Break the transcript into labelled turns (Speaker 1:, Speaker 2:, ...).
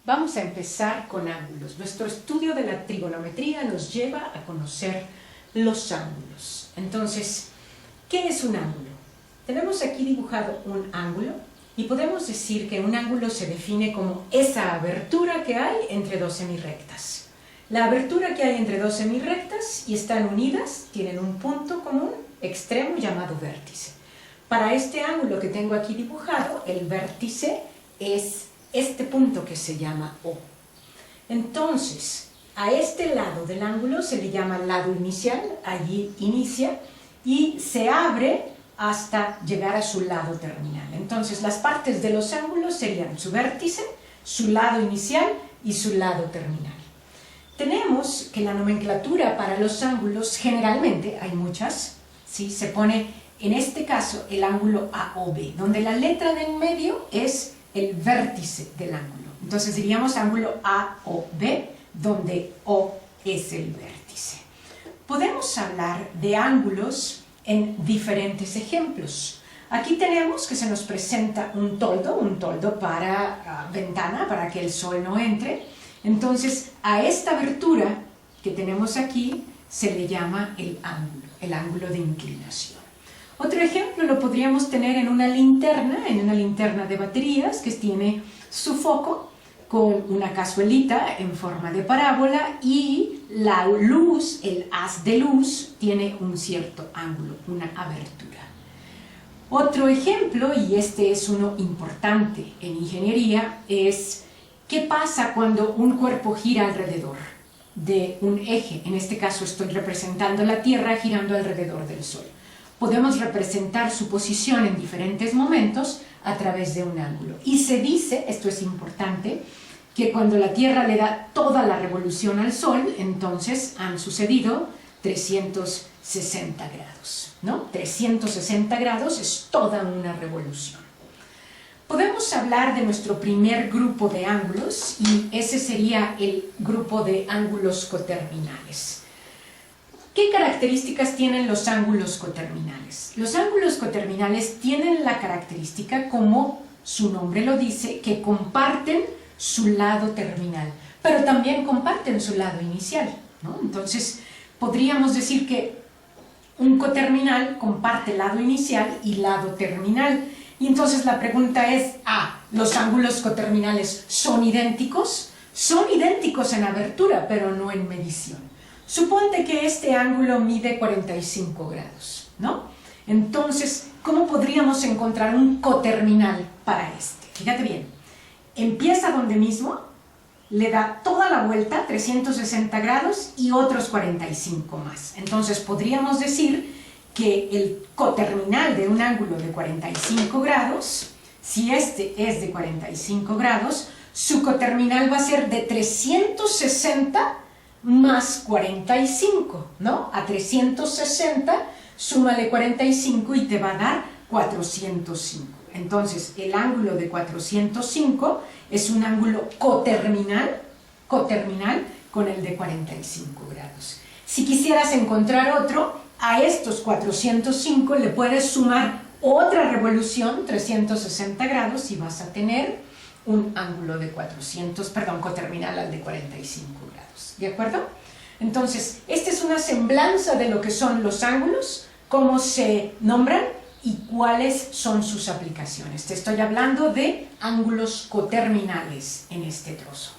Speaker 1: Vamos a empezar con ángulos. Nuestro estudio de la trigonometría nos lleva a conocer los ángulos. Entonces, ¿qué es un ángulo? Tenemos aquí dibujado un ángulo y podemos decir que un ángulo se define como esa abertura que hay entre dos semirrectas. La abertura que hay entre dos semirrectas y están unidas, tienen un punto común extremo llamado vértice. Para este ángulo que tengo aquí dibujado, el vértice es este punto que se llama O. Entonces, a este lado del ángulo se le llama lado inicial, allí inicia, y se abre hasta llegar a su lado terminal. Entonces, las partes de los ángulos serían su vértice, su lado inicial y su lado terminal. Tenemos que la nomenclatura para los ángulos, generalmente, hay muchas, ¿sí? Se pone, en este caso, el ángulo AOB, donde la letra de en medio es el vértice del ángulo. Entonces diríamos ángulo AOB, donde O es el vértice. Podemos hablar de ángulos en diferentes ejemplos. Aquí tenemos que se nos presenta un toldo para ventana, para que el sol no entre. Entonces, a esta abertura que tenemos aquí se le llama el ángulo de inclinación. Otro ejemplo lo podríamos tener en una linterna de baterías que tiene su foco con una cazuelita en forma de parábola y la luz, el haz de luz, tiene un cierto ángulo, una abertura. Otro ejemplo, y este es uno importante en ingeniería, es ¿qué pasa cuando un cuerpo gira alrededor de un eje? En este caso estoy representando la Tierra girando alrededor del Sol. Podemos representar su posición en diferentes momentos a través de un ángulo. Y se dice, esto es importante, que cuando la Tierra le da toda la revolución al Sol, entonces han sucedido 360 grados, ¿no? 360 grados es toda una revolución. Podemos hablar de nuestro primer grupo de ángulos y ese sería el grupo de ángulos coterminales. ¿Qué características tienen los ángulos coterminales? Los ángulos coterminales tienen la característica, como su nombre lo dice, que comparten su lado terminal, pero también comparten su lado inicial, ¿no? Entonces, podríamos decir que un coterminal comparte lado inicial y lado terminal. Y entonces la pregunta es, ¿los ángulos coterminales son idénticos? Son idénticos en abertura, pero no en medición. Suponte que este ángulo mide 45 grados, ¿no? Entonces, ¿cómo podríamos encontrar un coterminal para este? Fíjate bien, empieza donde mismo, le da toda la vuelta, 360 grados, y otros 45 más. Entonces, podríamos decir que el coterminal de un ángulo de 45 grados, si este es de 45 grados, su coterminal va a ser de 360 más 45, ¿no? A 360, súmale 45 y te va a dar 405. Entonces, el ángulo de 405 es un ángulo coterminal con el de 45 grados. Si quisieras encontrar otro, a estos 405 le puedes sumar otra revolución, 360 grados, y vas a tener un ángulo de coterminal al de 45 grados. ¿De acuerdo? Entonces, esta es una semblanza de lo que son los ángulos, cómo se nombran y cuáles son sus aplicaciones. Te estoy hablando de ángulos coterminales en este trozo.